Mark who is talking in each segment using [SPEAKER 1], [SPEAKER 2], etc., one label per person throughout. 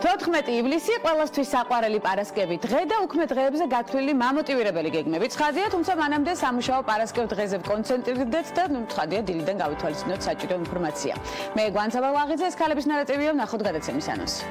[SPEAKER 1] 14 ივლისი ყველასთვის საყვარელი პარასკევი დღე და უქმე დღეებზე გათვლილი მამოტივირებელი გეგმები. ცხადია, თუმცა მანამდე სამუშაო პარასკევ დღეზე ვკონცენტრირდეთ და ცხადია დილიდან გავითვალისწინოთ საჭირო ინფორმაცია. მე გვანცაბა ვაღიძე, ეს ქალების ნარატივია, ვნახოთ გადაცემის ანონსი.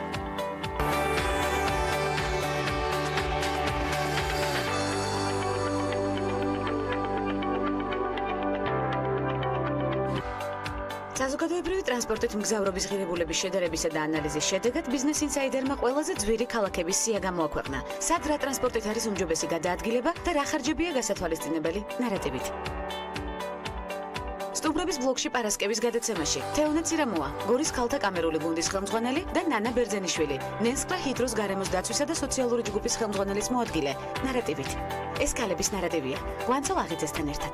[SPEAKER 1] საზოგადოებრივი ტრანსპორტით მგზავრობის ღირებულების შედარებისა და ანალიზის შედეგად ბიზნეს ინსაიდერმა ყველაზე ძვირი ქალაქების სია გამოაქვეყნა. სად რა ტრანსპორტით არის უმჯობესი გადაადგილება და რა ხარჯებია გასათვალისწინებელი ნარატივით. სტუმრების ბლოგში პარასკევის გადაცემაში თეონა ცირამუა, გორის ქალთა კამერული გუნდის ხელმძღვანელი და ნანა ბერძენიშვილი, ნენსკრა ჰიდროს გარემოს დაცვისა და სოციალური ჯგუფის ხელმძღვანელის მოადგილე ნარატივით. ეს ქალების ნარატივია. გვანცალ აღიძესთან ერთად.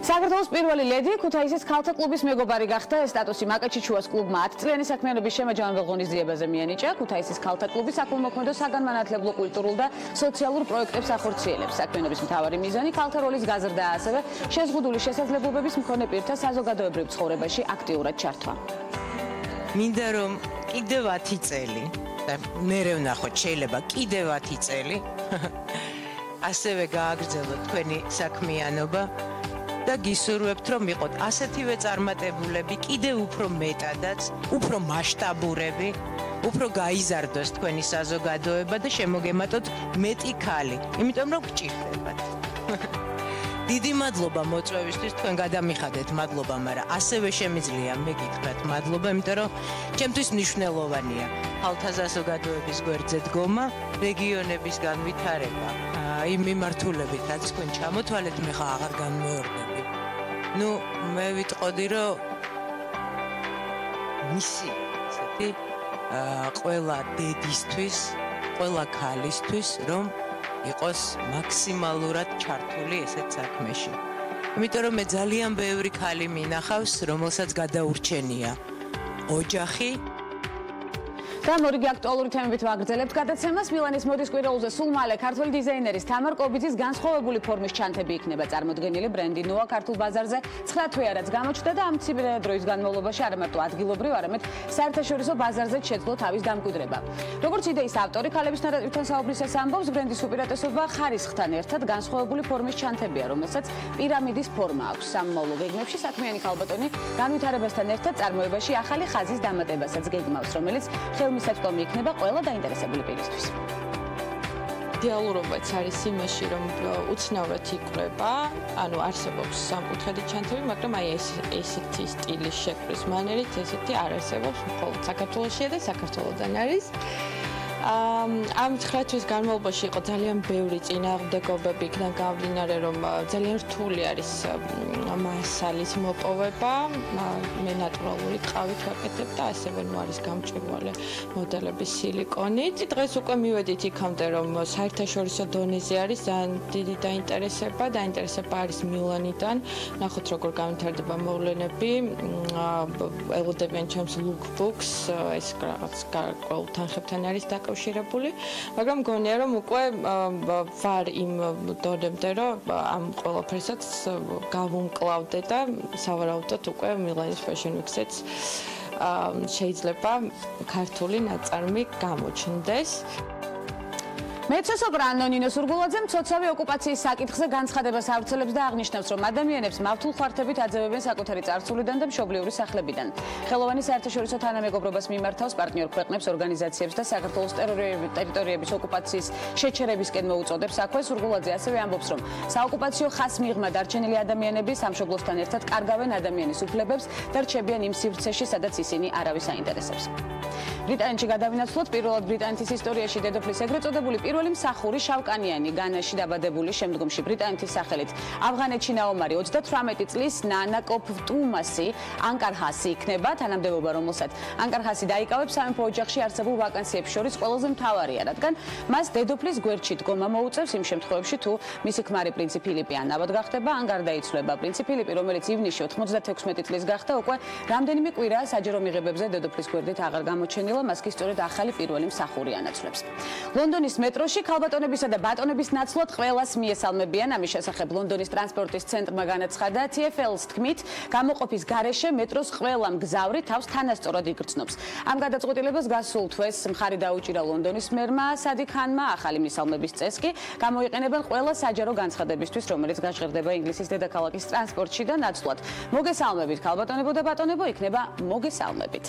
[SPEAKER 1] საქართველოს პირველი ლედი ქუთაისის ქალთა კლუბის მეგობარი გახდა. ეს სტატუსი მაკაჩიჩუას კლუბმა 10 წლიანი საქმიანობის შემაჯამებელ ღონისძიებაზე მიანიჭა. ქუთაისის ქალთა კლუბი საქველმოქმედო საგანმანათლებლო კულტურულ და სოციალურ პროექტებს ახორციელებს. საქმიანობის მთავარი მიზანი ქალთა როლის გაზრდა, ასევე შეზღუდული შესაძლებლობების მქონე პირთა საზოგადოებრივ ცხოვრებაში აქტიურად ჩართვა.
[SPEAKER 2] მინდა რომ კიდევ 10 წელი და მერე ვნახოთ, შეიძლება კიდევ 10 წელი ასევე გააგრძელოთ თქვენი საქმიანობა. და გისურვებთ, რომ იყოთ ასეთივე წარმატებულები, კიდევ უფრო მეტადაც, უფრო მასშტაბურები, უფრო გაიზარდოს თქვენი საზოგადოება და შემოგემატოთ მეტი ქალი, იმიტომ რომ გჭირდებათ. დიდი მადლობა მოწვევისთვის, თქვენ გადამიხადეთ, მადლობა, მაგრამ ასევე შემიძლია მე გითხრათ მადლობა, იმიტომ რომ ჩემთვის მნიშვნელოვანია ქალთა საზოგადოების გვერდზე დგომა, რეგიონების განვითარება, იმ მიმართულებით, რაც თქვენ ჩამოთვალეთ, მე ხა აღარ განმეორდები. ნუ მე ვიტყოდი, რომ მისი ესეთი ყველა დედისთვის, ყველა ქალისთვის, რომ იყოს მაქსიმალურად ჩართული ესეთ საქმეში. იმიტომ რომ მე ძალიან ბევრი ქალი მინახავს, რომელსაც გადაურჩენია ოჯახი.
[SPEAKER 1] და მორიგი აქტუალური თემებით ვაგრძელებთ გადაცემას. მილანის მოდის კვირაულზე სულ მალე ქართველი დიზაინერის თამარ კობიძის განსხვავებული ფორმის ჩანთები იქნება წარმოდგენილი. ბრენდი ნოა ქართულ ბაზარზე 9 თვე არაც გამოჩნდა და ამ ცივი დროის განმავლობაში არა მარტო ადგილობრივ, არამედ საერთაშორისო ბაზარზე შეძლო თავის დამკვიდრება. როგორც იდეის ავტორი ქალების ნარატივთან საუბრისას ამბობს, ბრენდის უპირატესობა ხარისხთან ერთად განსხვავებული ფორმის ჩანთებია, რომელსაც პირამიდის ფორმა აქვს. სამომავლო გეგმებში საქმიანი ქალბატონი განვითარებასთან ერთად წარმოებაში ახალი ხაზის დამატებასაც გეგმავს, რომელიც მისაწვდომი იქნება ყველა დაინტერესებული პირისთვის.
[SPEAKER 3] იდეალურობაც არის იმაში, რომ უცნაურად იკვრება, ანუ არსებობს სამკუთხედი ჩანთები, მაგრამ აი ესეთი სტილის შეკვრის მანერით ესეთი არ არსებობს მხოლოდ საქართველოშია და საქართველოდან არის. ამ 9 თვის განმავლობაში იყო ძალიან ბევრი წინააღმდეგობები, იქიდან გამომდინარე, რომ ძალიან რთული არის მასალის მოპოვება, მე ნატურალური ტყავით ვაკეთებ და ასევე ნუ არის გამჭვირვალე მოდელების სილიკონით. დღეს უკვე მივედით იქამდე, რომ საერთაშორისო დონეზე არის ძალიან დიდი დაინტერესება არის მილანიდან. ნახოთ როგორ განვითარდება მოვლენები, ელოდებიან ჩემს lookbooks, ეს რაღაც გარკვეულ თანხებთან არის დაკავშირებული, მაგრამ მგონია, რომ უკვე ვარ იმ დონემდე, რომ ამ ყველაფერსაც გავუმკლავდე და სავარაუდოდ უკვე მილანის Fashion Week-ს შეიძლება ქართული ნაწარმი გამოჩნდეს.
[SPEAKER 1] მეცო-სოპრანო ნინო სურგულაძე მცოცავი ოკუპაციის საკითხზე განცხადებას ავრცელებს და აღნიშნავს, რომ ადამიანებს მავთულ ხართებით აძევებენ საკუთარი წარსულიდან და მშობლიური სახლებიდან. ხელოვანი საერთაშორისო თანამეგობრობას მიმართავს პარტნიორ ქვეყნებს, ორგანიზაციებს და საქართველოს ტერიტორიების ოკუპაციის შეჩერებისკენ მოუწოდებს. აქვე სურგულაძე ასევე ამბობს, რომ საოკუპაციო ხაზს მიღმა დარჩენილი ადამიანები სამშობლოსთან ერთად კარგავენ ადამიანის უფლებებს და რჩებიან იმ სივრცეში, სადაც ისინი არავის აინტერესებს. ბრიტანეთში გადავინაცვლოთ, პირველად ბრიტანეთის ისტორიაში დედოფლის ეგრეთ წოდებული პირველი მსახური შავკანიანი განაში დაბადებული, შემდგომში ბრიტანეთის სახელით ავღანეთში ნაომარი 38 წლის ნანა კოფტუმასი ანკარჰასი იქნება, თანამდებობა რომელსაც ანკარჰასი დაიკავებს სამეფო ოჯახში არსებულ ვაკანსიებს შორის ყველაზე მთავარია, რადგან მას დედოფლის გვერდში დგომა მოუწევს იმ შემთხვევებში, თუ მისი ქმარი პრინცი ფილიპი ან ნაბად გახდება, ან გარდაიცვლება. პრინცი ფილიპი, რომელიც ივნისში 96 წლის გახდა, უკვე რამდენიმე კვირაა საჯარო მიღებებზე დედოფლის გვერდით აღარ გამოჩენილა. გადააჭრილა, მას კი სწორედ ახალი პირველი მსახური ანაცვლებს. ლონდონის მეტროში ქალბატონებისა და ბატონების ნაცვლად ყველას მიესალმებიან. ამის შესახებ ლონდონის ტრანსპორტის ცენტრმა განაცხადა, TfL-ს თქმით, გამოყოფის გარეშე მეტროს ყველა მგზავრი თავს თანასწორად იგრძნობს. ამ გადაწყვეტილებას გასულ თვეს მხარი დაუჭირა ლონდონის მერმა სადიკ ხანმა, ახალი მისალმების წესკი გამოიყენებენ ყველა საჯარო განცხადებისთვის, რომელიც გაჟღერდება ინგლისის დედაქალაქის ტრანსპორტში და ნაცვლად. მოგესალმებით, ქალბატონებო და ბატონებო, იქნება მოგესალმებით.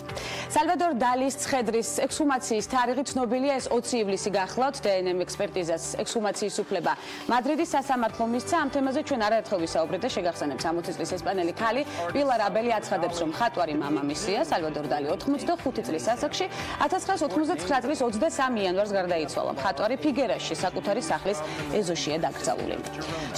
[SPEAKER 1] სალვადორ დალის ცხედრის ექსჰუმაციის თარიღი ცნობილია, ეს 20 ივლისი გახლავთ. დნმ ექსპერტიზას ექსჰუმაციის უფლება მადრიდის სასამართლომ მისცა. ამ თემაზე ჩვენ არაერთხელ ვისაუბრეთ და შეგახსენებთ 60 წლის ესპანელი ქალი პილარ აბელი აცხადებს, რომ მხატვარი მამამისია. სალვადორ დალი 85 წლის ასაკში 1999 წლის 23 იანვარს გარდაიცვალა. მხატვარი ფიგერაში საკუთარი სახლის ეზოშია დაკრძალული.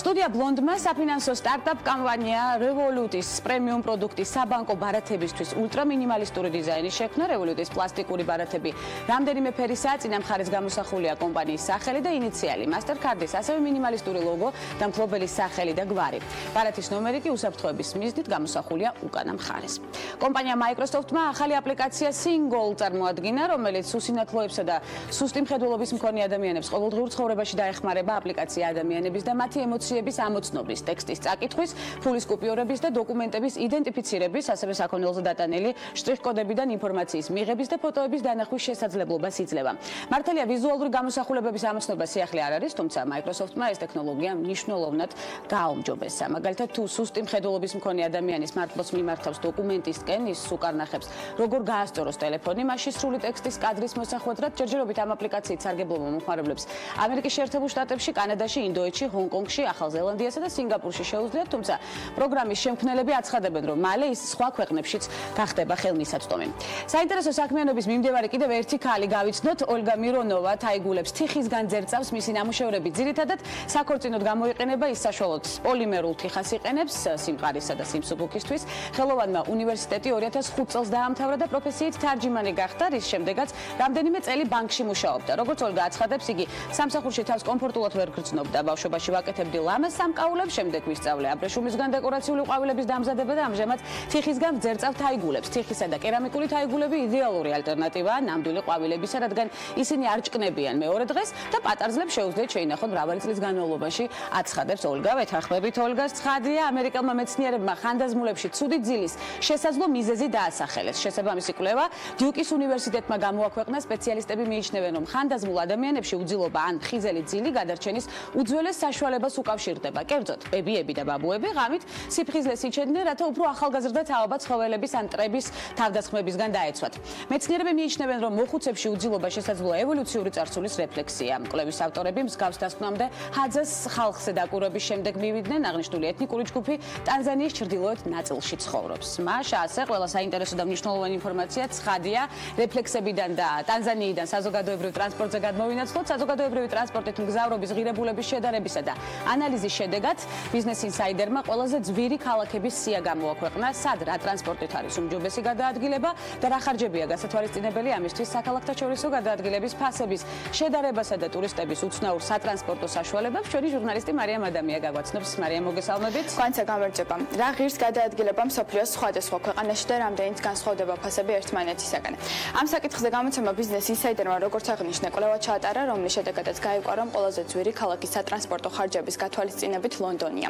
[SPEAKER 1] სტუდია ბლონდმა საფინანსო სტარტაპ კომპანია Revolut's პრემიუმ პროდუქტის საბანკო ბარათებისთვის ულტრამინიმალისტური დიზაინის შექმნა. Revolut's პლასტიკური ბარათები რამდენიმე ფერისაა, წინა მხარეს გამოსახულია კომპანიის სახელი და ინიციალი, Mastercard-ის ასევე მინიმალისტური ლოგო და მფლობელის სახელი და გვარი. ბარათის ნომერი კი უსაფრთხოების მიზნით გამოსახულია უკანა მხარეს. კომპანია Microsoft-მა ახალი აპლიკაცია Single წარმოადგინა, რომელიც სუსინათლოებსა და სუსტი მხედველობის მქონე ადამიანებს ყოველდღიურ ცხოვრებაში დაეხმარება. აპლიკაცია ადამიანების და მათი ემოციების ამოცნობის, ტექსტის წაკითხვის, ფულის კუპიურების და დოკუმენტების იდენტიფიცირების, ასევე საქონელზე დატანილი შტრიხ-კოდებიდან ინფორმაციის მიღების და ფოტოების დანახვის შესაძლებლობას იძლევა. მართალია ვიზუალური გამოსახულებების ამოცნობა სიახლე არ არის, თუმცა Microsoft-მა ეს ტექნოლოგია მნიშვნელოვნად გააუმჯობესა. მაგალითად, თუ სუსტი მხედველობის მქონე ადამიანი smartphone-ს მიმართავს დოკუმენტისკენ, ის უკარნახებს, როგორ გაასწოროს ტელეფონი, მაშინ სრული ტექსტის კადრის მოსახვედრად ჯერჯერობით ამ აპლიკაციით სარგებლობა მომხმარებლებს ამერიკის შეერთებულ შტატებში, კანადაში, ინდოეთში, ჰონგ-კონგში, ახალ ზელანდიასა და სინგაპურში შეუძლიათ, თუმცა პროგრამის შემქმნელები აცხადებენ, რომ მალე ის სხვა ქვეყნებშიც გახდება ხელმისაწვდომი. საინტერესო საქმიანობის მიმდევარი კიდევ ერთი ქალი გავიცნოთ, ოლგა მირონოვა თაიგულებს თიხისგან ძერწავს, მისი ნამუშევრები ძირითადად საქორწინოდ გამოიყენება, ის საშუალოდ პოლიმერულ თიხას იყენებს სიმყარისა და სიმსუბუქისთვის. ხელოვანმა უნივერსიტეტი 2005 წელს დაამთავრა და პროფესიით თარჯიმანი გახდა, რის შემდეგაც რამდენიმე წელი ბანკში მუშაობდა. როგორც ოლგა აცხადებს, იგი სამსახურში თავს კომფორტულად ვერ გრძნობდა. ბავშვობაში ვაკეთებდი ლამაზ სამკაულებს, შემდეგ ვისწავლე აბრეშუმისგან დეკორაციული ყვავილების დამზადება და ამჟამად თიხისგან ვძერწავ თაიგულებს. თიხისა და კერამიკული თაიგულები იდეალური ალტერნატივაა ნამდვილი ყვავილებისა, რადგან ისინი არ ჭკნებიან მეორე დღეს და პატარძლებს შეუძლიათ შეინახონ მრავალი წლის განმავლობაში, აცხადებს ოლგა. ვეთანხმებით ოლგას ცხადია, ამერიკელმა მეცნიერებმა ხანდაზმულებში ცუდი ძილის შესაძლო მიზეზი დაასახელეს. შესაბამისი კვლევა დიუკის უნივერსიტეტმა გამოაქვეყნა, სპეციალისტები მიიჩნევენ, რომ ხანდაზმულ ადამიანებში უძილობა ან ხიზელი ძილი გადარჩენის უძველეს საშუალებას უკავშირდება. კერძოდ, ბებიები და ბაბუები ღამით სიფხიზლეს იჩენდნენ, რათა უფრო ახალგაზრდა თაობა ცხოველების ან მტრების თავდასხმებისგან დაეცვათ. მეცნიერები მიიჩნევენ, რომ მოხუცებში უძილობა შესაძლოა ევოლუციური წარსულის რეფლექსია. კვლევის ავტორები მსგავს დასკვნამდე ჰაძას ხალხზე დაკვირვების შემდეგ მივიდნენ, აღნიშნული ეთნიკური ჯგუფი ტანზანიის ჩრდილოეთ ნაწილში ცხოვრობს. მაშა ასე ყველა საინტერესო და მნიშვნელოვანი ინფორმაცია ცხადია რეფლექსებიდან და ტანზანიიდან საზოგადოებრივ ტრანსპორტზე გადმოვინაცვლოთ. საზოგადოებრივი ტრანსპორტით მგზავრობის ღირებულების შედარებისა და ანალიზის შედეგად ბიზნეს ინსაიდერმა ყველაზე ძვირი ქალაქების სია გამოაქვეყნა, სად რა ტრანსპორტით არის უმჯობესი გადაადგილება და რა ხარჯებია გასათვალისწინებელი ამისთვის. საქალაქთაშორისო გადაადგილების ფასების შედარებასა და ტურისტების უცნაურ სატრანსპორტო საშუალებებს ჩვენი ჟურნალისტი მარიამ ადამია გაგვაცნობს. მარიამ, მოგესალმებით.
[SPEAKER 4] Განსა გამარჯობა. რა ღირს გადაადგილება მსოფლიოს სხვადასხვა ქვეყანაში და რამდენიც განსხვავდება ფასები ერთმანეთისაგან. ამ საკითხზე გამოცემა ბიზნეს ინსაიდერმა როგორც აღნიშნა, კვლევა ჩაატარა, რომლის შედეგადაც გაიკვირა, რომ ყველაზე ძვირი ქალაქის სატრანსპორტო ხარჯების გათვალისწინებით ლონდონია.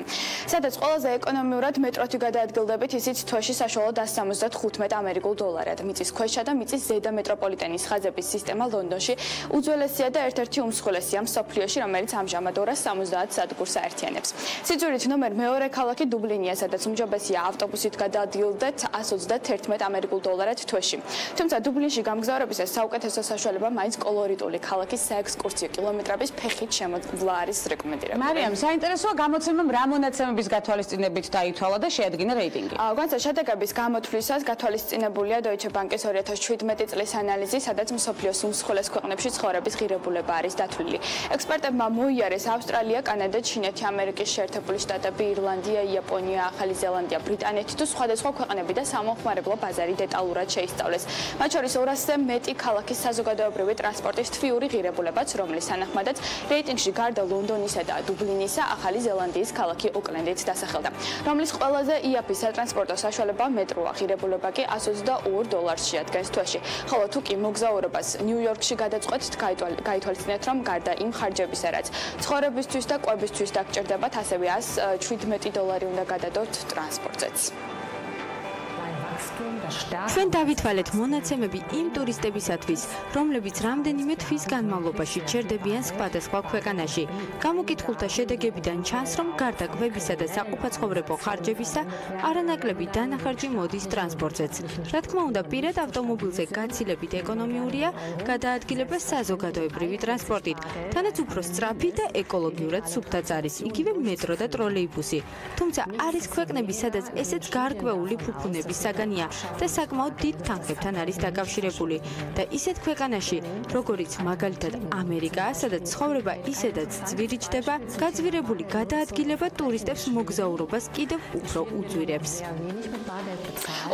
[SPEAKER 4] სადაც ყველაზე ეკონომიურად მეტროთი გადაადგილდებით, ისიც თვეში საშუალოდ 175 ამერიკულ დოლარად. მიწის ქვეშა და მიწის ზედა მეტროპოლიტენის ხაზების სისტემა ლონდონში უძველესია და ერთ-ერთი უმსხვილესია მსოფლიოში, რომელიც ამჟამად 270 სადგურს აერთიანებს. სიძულით ნომერ მეორე ქალაქი დუბლინია, სადაც უმჯობესია ავტობუსით გადაადგილდეთ 131 ამერიკულ დოლარად თვეში. თუმცა დუბლინში გამგზავრებისას საუკეთესო საშუალება მაინც კოლორიტული ქალაქის საექსკურსიო კილომეტრების ფეხით შემოძლა არის რეკომენდირებული.
[SPEAKER 1] მარიამ, საინტერესოა გამოცემამ რა მონაცემების გათვალისწინებით დაითვალა და შეადგინა რეიტინგი.
[SPEAKER 4] განსა შედეგების გამოთვლისას გათვალისწინებულია Deutsche Bank-ის 2017 წლის ანალიზი, სადაც მსოფლიოს უმსხვილეს ქვეყნებში ცხოვრების ღირებულება არის დათვლილი. ექსპერტებმა მოიარეს ავსტრალია, კანადა, ჩინეთი, ამერიკის შეერთებული შტატები, ირლანდია, იაპონია, ახალი ზელანდია, ბრიტანეთი თუ სხვადასხვა ქვეყნები და სამომხმარებლო ბაზარი დეტალურად შეისწავლეს. მათ შორის 200-ზე მეტი ქალაქის საზოგადოებრივი ტრანსპორტის თვიური ღირებულებაც, რომლის თანახმადაც რეიტინგში გარდა ლონდონისა და დუბლინისა, ახალი ზელანდიის ქალაქი ოკლენდიც დასახელდა, რომლის ყველაზე იაფი სატრანსპორტო საშუალება მეტროა, ღირებულება კი 122 დოლარს შეადგენს თვეში. ხოლო თუ კი მოგზაურობას ნიუ-იორკში გადაწყვეტთ, გაითვალისწინეთ, რომ გარდა იმ ხარჯებისა, რაც ცხოვრებისთვის და კვებისთვის დაგჭირდებათ, ასევე $17 უნდა გადადოთ ტრანსპორტზეც.
[SPEAKER 3] ჩვენ დავითვალეთ მონაცემები იმ ტურისტებისათვის, რომლებიც რამდენიმე თვის განმავლობაში ჩერდებიან სხვადასხვა ქვეყანაში. გამოკითხულთა შედეგებიდან ჩანს, რომ გარდა კვებისა და საყოფაცხოვრებო ხარჯებისა, არანაკლები დანახარჯი მოდის ტრანსპორტზეც. რა თქმა უნდა, პირად ავტომობილზე გაცილებით ეკონომიურია გადაადგილება საზოგადოებრივი ტრანსპორტით, თანაც უფრო სწრაფი და ეკოლოგიურად სუფთაც არის, იგივე მეტრო და ტროლეიბუსი. თუმცა არის ქვეყნები, სადაც ესეც გარკვეული ფუფუნების საგანია და საკმაოდ დიდ თანხებთან არის დაკავშირებული და ისეთ ქვეყანაში, როგორიც მაგალითად ამერიკაა, სადაც ცხოვრება ისედაც ძვირიჭდება, გაძვირებული გადაადგილება ტურისტებს მოგზაურობას კიდევ უფრო უძვირებს.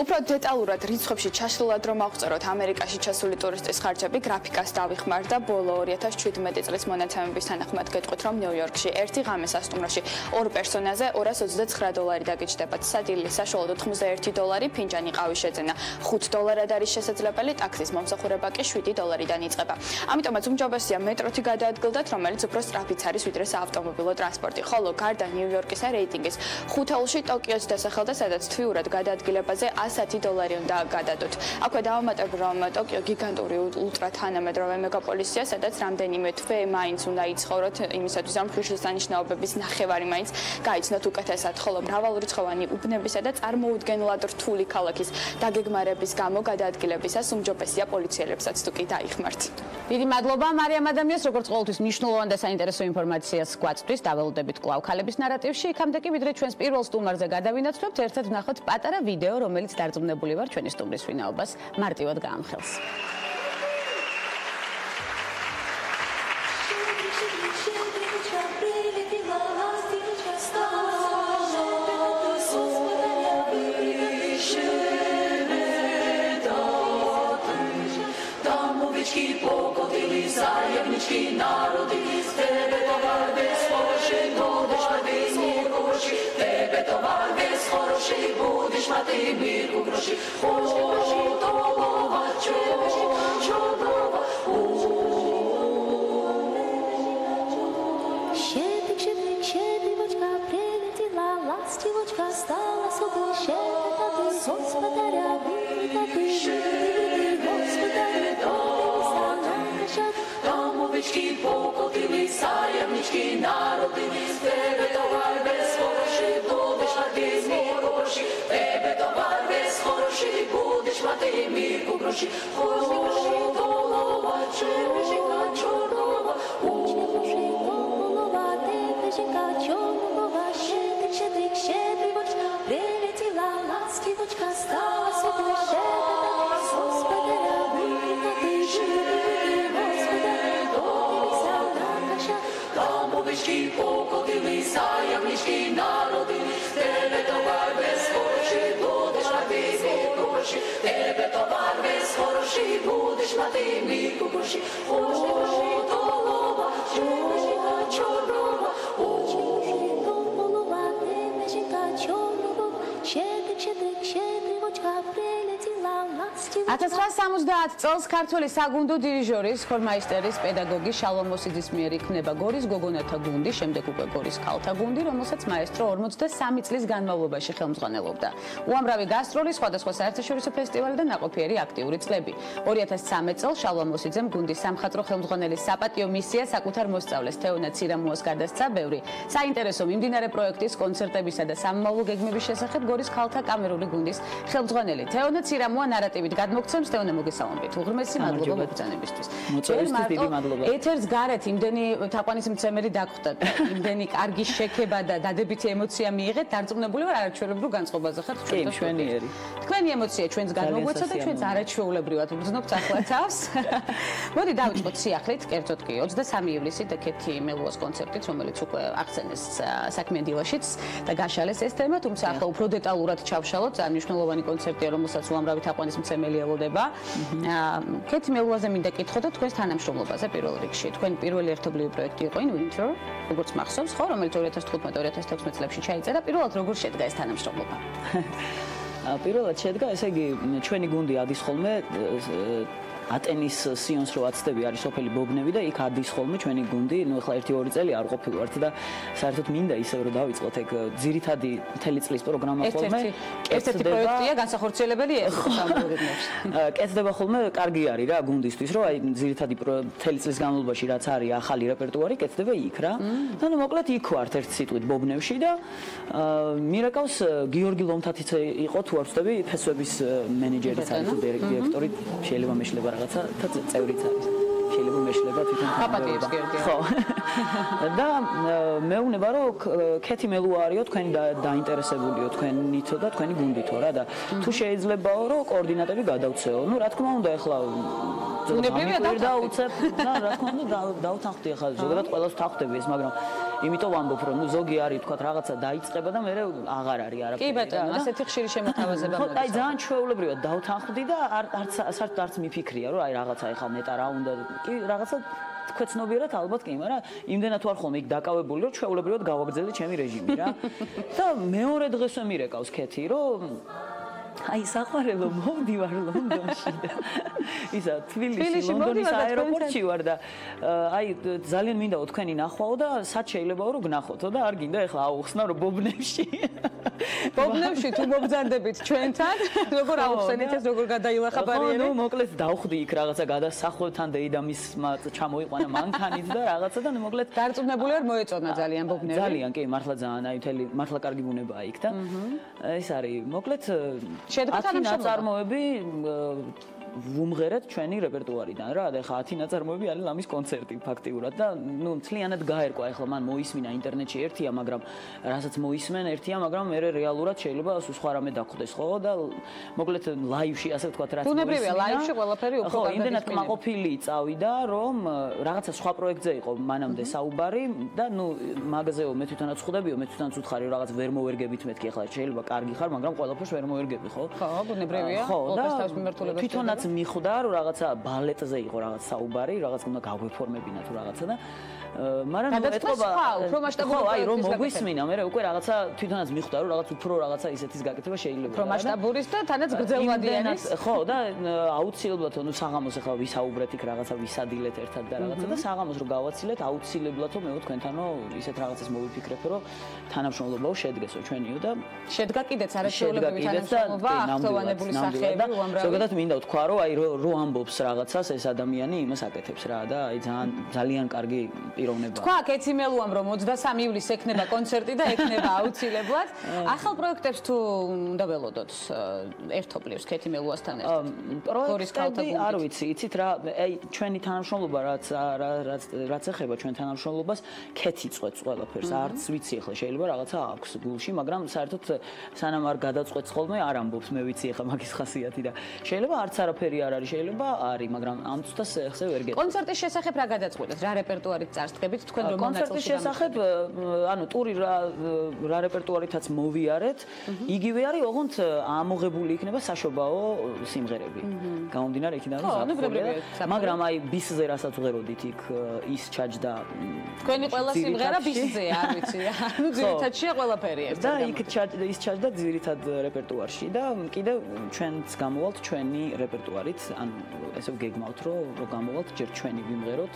[SPEAKER 4] უფრო დეტალურად რიცხვებში ჩაშლილად რომ ავწეროთ ამერიკაში ჩასული ტურისტის ხარჯები, გრაფიკას დავიხმართ და ბოლო 2017 წლის მონაცემების თანახმად გეტყვით, რომ ნიუ-იორკში ერთი ღამე სასტუმროში ორ პერსონაზე $229 დაგიჯდებათ. სადილე საშუალოდ $81, ფინჯანი ყავის შეძენა $5 არის შესაძლებელი, ტაქსის მომსახურება კი $7-დან იწყება. ამიტომაც უმჯობესია მეტროთი გადაადგილდეთ, რომელიც უფრო სწრაფიც არის ვიდრე საავტომობილო ტრანსპორტი. ხოლო გარდა ნიუ-იორკისა რეიტინგის ხუთეულში ტოკიოს დასახელდა, სადაც თვიურად გადაადგილებაზე $110 უნდა გადადოთ. აქვე დავამატებ, რომ ტოკიო გიგანტური ულტრა თანამედროვე მეგაპოლისია, სადაც რამდენიმე თვე მაინც უნდა იცხოვროთ იმისათვის, რომ ღირსშესანიშნაობების ნახევარი მაინც გაიცნოთ უკეთესად, ხოლო მრავალრიცხოვანი უბნებისა და წარმოუდგენლად რთული ქალაქის დაგეგმარების გამო გადაადგილებისას უმჯობესია პოლიციელებსაც თუ კი დაიხმართ.
[SPEAKER 1] დიდი მადლობა მარიამ ადამიანს, როგორც ყოველთვის მნიშვნელოვან და საინტერესო ინფორმაციას გვაწვდის. დაველოდებით კვლავ ქალების ნარატივში, იქამდე კი ვიდრე ჩვენს პირველ სტუმარზე გადავინაცვლებთ, ერთად ვნახოთ პატარა ვიდეო, რომელიც დარწმუნებული ვარ ჩვენი სტუმრის ვინაობას მარტივად გაამხელს. წელს ქართველი საგუნდო დირიჟორის, ხორმაისტერის, პედაგოგის შალვა მოსიძის მიერ იქნება გორის გოგონათა გუნდი, შემდეგ უკვე გორის ქალთა გუნდი, რომელსაც მაესტრო 43 წლის განმავლობაში ხელმძღვანელობდა. უამრავი გასტროლი, სხვადასხვა საერთაშორისო ფესტივალი და ნაყოფიერი აქტიური წლები. 2013 წელს შალვა მოსიძემ გუნდის სამხატვრო ხელმძღვანელის საპატიო მისია საკუთარ მოსწავლეს თეონა ცირამუას გადასცა ბევრი საინტერესო მიმდინარე პროექტის, კონცერტებისა და სამომავლო გეგმების შესახებ გორის ქალთა კამერული გუნდის ხელმძღვანელი თეონა ცირამუა ნარატივით გადმოგცემს. თეონა, მოგესალმებით. უღრმესი მადლობა მოგზაურობისთვის.
[SPEAKER 5] მოწვევისთვის დიდი მადლობა.
[SPEAKER 1] ეთერს გარეთ იმდენი თაყვანისმცემელი დაგხვდათ, იმდენი კარგი შექება და დადებითი ემოცია მიიღეთ, დარწმუნებული ვარ არაჩვეულებრივ განწყობაზე ხართ
[SPEAKER 5] ჩვენ. მშვენიერი.
[SPEAKER 1] თქვენი ემოცია ჩვენს გამოგვეცა და ჩვენც არაჩვეულებრივად ვგრძნობთ ახლა თავს. მოდი დავიწყოთ სიახლით, კერძოდ კი 23 ივლისით ეკეთი მელუას კონცერტით, რომელიც უკვე ახსენეს საქმიან დილაშიც და გაშალეს ეს თემა, თუმცა ახლა უფრო დეტალურად ჩავშალოთ, მნიშვნელოვანი კონცერტია, რომელსაც უამრავი თაყვანისმცემელი ელოდება. კეთი მელუაზე მინდა კითხო და თქვენს თანამშრომლობაზე პირველ რიგში. თქვენი პირველი ერთობლივი პროექტი იყო In Winter, როგორც მახსოვს, ხო, რომელიც 2015-2016 წლებში ჩაიწერა. პირველად როგორ შედგა ეს თანამშრომლობა?
[SPEAKER 5] პირველად შედგა, ესე იგი, ჩვენი გუნდი ადის ხოლმე ატენის სიონს რო აცდები არის სოფელი ბობნები და იქ ადის ხოლმე ჩვენი გუნდი, ну ახლა 1-2 წელი არ ყოფილვართ და საერთოდ მინდა ისევ რომ დავიწყოთ ეგ ძირითადი მთელი წლის პროგრამა ხოლმე.
[SPEAKER 1] ერთ-ერთი პროექტია განსახორციელებელი ეს სამგზნობს.
[SPEAKER 5] კეთდება ხოლმე, კარგი არის რა გუნდისთვის, რომ აი ძირითადი მთელი წლის განმავლობაში რაც არის ახალი რეპერტუარი, კეთდება იქ რა. და ну მოკლედ იქ ვართ ერთ სიტყვით ბობნევში და მირეკავს გიორგი ლომთათიც იყო თუ არ ვწდები, ფესვების მენეჯერიც არის თუ დირექტორი, შეიძლება მეშლება რაღაცა და წევრიც არის. შეიძლება მეშლება თვითონ
[SPEAKER 1] გაპატიებს გიორგი.
[SPEAKER 5] ხო. და მეუბნება რომ ქეთი მელუა არისო თქვენი დაინტერესებულიო თქვენითო და თქვენი გუნდითო რა და თუ შეიძლებაო რომ კოორდინატები გადავცეო. ну რა თქმა უნდა ახლა
[SPEAKER 1] უნებრივია
[SPEAKER 5] დავუცებ და რა თქმა უნდა დავთანხმდი ახლა ზოგადად ყველას ვთანხმდები ეს მაგრამ იმიტომ ვამბობ რომ ну ზოგი არის თქვა რაღაცა დაიწყება და მე აღარ არის არაფერი.
[SPEAKER 1] კი ბატონო, ასეთი ხშირი შემოთავაზება
[SPEAKER 5] მოდის. ხო, აი ძალიან ჩვეულებრივად დავთანხმდი და არც მიფიქრია რომ აი რაღაცა ეხლა ნეტა რა უნდა კი რაღაცა თქვენ ცნობიერად ალბათ კი, მაგრამ იმდენად ვარ ხოლმე იქ დაკავებული რომ ჩვეულებრივად გავაგრძელე ჩემი რეჟიმი რა. და მეორე დღესვე მირეკავს ქეთი რომ აი საყვარელო მომდივარ ლონდონში და ისა თბილისში ლონდონის აეროპორტში ვარ და აი ძალიან მინდაო თქვენი ნახვაო და სად შეიძლებაო რომ გნახოთო და არ გინდა ეხლა აუხსნა რომ ბობნევში
[SPEAKER 1] ბობნევში თუ მოგზანდებით ჩვენთან როგორ აუხსენეთ ეს როგორ გადაილახაბარიერეთ
[SPEAKER 5] ნუ მოკლედ დავხვდი იქ რაღაცა გადასახლებთან დეიდამისმა ჩამოიყვანა მანქანით და რაღაცა და მოკლედ
[SPEAKER 1] დარწმუნებული ვარ მოეწონა ძალიან ბობნევი
[SPEAKER 5] ძალიან კი მართლა ძალიან აი მთელი მართლა კარგი ბუნებაა იქ და ეს არის მოკლედ
[SPEAKER 1] შედგა
[SPEAKER 5] ნაწარმოები ვუმღერეთ ჩვენი რეპერტუარიდან რა და ეხა 10 ნაწარმოები არის ლამის კონცერტი ფაქტიურად და ნუ მთლიანად გაერკვა ეხლა მან მოისმინა ინტერნეტში ერთია მაგრამ რასაც მოისმენ ერთია მაგრამ მე რეალურად შეიძლება სხვა რამე დაგხვდეს ხო და მოკლედ ლაივში ასე ვთქვათ რაც
[SPEAKER 1] ბუნებრივია ლაივში ყველაფერი უფრო
[SPEAKER 5] კარგად იმდენად კმაყოფილი წავიდა რომ რაღაცა სხვა პროექტზე იყო მანამდე საუბარი და ნუ მაგაზეო მე თვითონაც ხვდებიო მე თვითონაც უთხარი რომ რაღაც ვერ მოერგებით მეთქი ეხლა შეიძლება კარგი ხარ მაგრამ ყველაფერს ვერ მოერგები ხო
[SPEAKER 1] ხო ბუნებრივია
[SPEAKER 5] ყველაფერს თავის მიმართულებას თვითონაც მიხვდა რომ რაღაცა ბალეტზე იყო რაღაც საუბარი რაღაც უნდა გაგვეფორმებინა თუ რაღაცა და მაგრამ ეთქობა
[SPEAKER 1] უფრო მასშტაბური
[SPEAKER 5] ხო აი რომ მოგვისმინა მე უკვე რაღაცა თვითონაც მიხვდა რომ რაღაც უფრო რაღაცა ისეთის გაკეთება შეიძლება
[SPEAKER 1] უფრო მასშტაბურის და თანაც გრძელვადიანის
[SPEAKER 5] ხო და აუცილებლად ნუ საღამოს ახლა ვისაუბრეთ იქ რაღაცა ვისადილეთ ერთად და რაღაცა და საღამოს რომ გავაცილეთ აუცილებლად მე თქვენთანო ისეთ რაღაცას მოვიფიქრებ რომ თანამშრომლობაო შედგესო ჩვენიო და
[SPEAKER 1] შედგა კიდეც არა შეულებრივი თანამშრომლობა ახტოვანებული სახეები უამრავი
[SPEAKER 5] ზოგადად მინდა ვთქვა რომ აი რო ამბობს რაღაცას ეს ადამიანი იმას აკეთებს რა და აი ძალიან კარგი პიროვნება.
[SPEAKER 1] თქვა კეთიმელუამ რომ 23 ივლისს ექნება კონცერტი და ექნება აუცილებლად. ახალ პროექტებს თუ უნდა ველოდოთ ერთობლივს კეთიმელუასთან ერთად.
[SPEAKER 5] პროექტები არ ვიცი, იცით რა, აი ჩვენი თანამშრომლობა რაც ეხება ჩვენ თანამშრომლობას, კეთი წვეთს ყველაფერს. არც ვიცი ახლა შეიძლება რაღაცა აქვს გულში, მაგრამ საერთოდ სანამ არ გადაწყვეტს ხოლმე არ ამბობს, მე ვიცი ახლა მაგის ხასიათი და შეიძლება არც არაფერი არ არის, შეიძლება არის, მაგრამ ამ წუთას ხზე ვერ გეტყვი.
[SPEAKER 1] კონცერტის შესახებ რა გადაწყვეტეთ? რა რეპერტუარით წარსდგებით თქვენ რომ
[SPEAKER 5] კონცერტის შესახებ ანუ ტური რა რეპერტუარითაც მოვიარეთ იგივე არის ოღონდ ამოღებული იქნება საშობაო სიმღერები გამომდინარე იქიდან რომ მაგრამ აი ბისზე რასაც ვღეროდით იქ ის ჩაჯდა
[SPEAKER 1] თქვენი ყველა სიმღერა ბისზე არ ვიცი ანუ ძირითადშია ყველაფერი ერთად
[SPEAKER 5] და იქ ის ჩაჯდა ძირითად რეპერტუარში და კიდევ ჩვენც გამოვალთ ჩვენი რეპერტუარით ანუ ესე ვგეგმავთ რომ გამოვალთ ჯერ ჩვენი ვიმღეროთ